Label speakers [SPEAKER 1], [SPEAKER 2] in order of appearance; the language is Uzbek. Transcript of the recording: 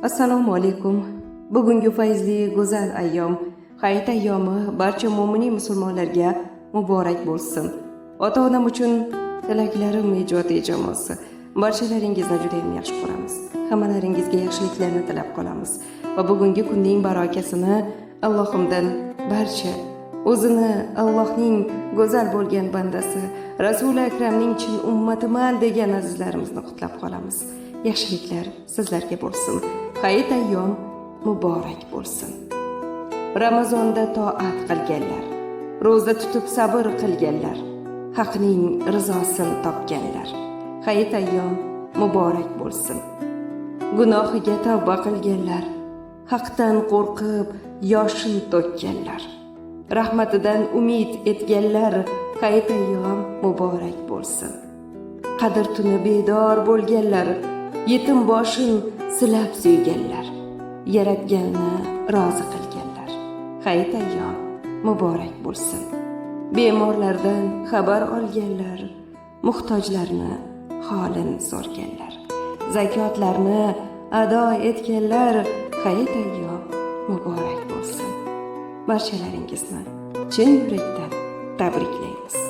[SPEAKER 1] Assalomu alaykum. Bugungi fayzli go'zal ayyom, Hayit ayyomi barcha mu'minin musulmonlarga muborak bo'lsin. Ota-onam uchun tilaklarim ijodiy jamoasi. Barchalaringizni juda ham yaxshi ko'ramiz. Hammalaringizga yaxshiliklarni tilab qolamiz va bugungi kunning barakasini Allohimdan barcha o'zini Allohning go'zal bo'lgan bandasi, Rasuli akramning chin ummatiman degan azizlarimizni qutlab qolamiz. Yaxshiliklar sizlarga bo'lsin. Hayit ayyom muborak bo'lsin. Ramazonda toat qilganlar, ro'za tutib sabr qilganlar, haqning rizosini topganlar. Hayit ayyom muborak bo'lsin. Gunohiga tavba qilganlar, haqdan qo'rqib yoshin to'kkanlar, rahmatidan umid etganlar. Hayit ayyom muborak bo'lsin. Qadr tuni bedor bo'lganlar, yetim boshin silab suyganlar, yaratganni rozi qilganlar. Hayit ayyom muborak bo'lsin. Bemorlardan xabar olganlar, muhtojlarni holini so'rganlar, zakotlarni ado etganlar. Hayit ayyom muborak bo'lsin. Barchalaringizni chin yurakdan tabriklaymiz.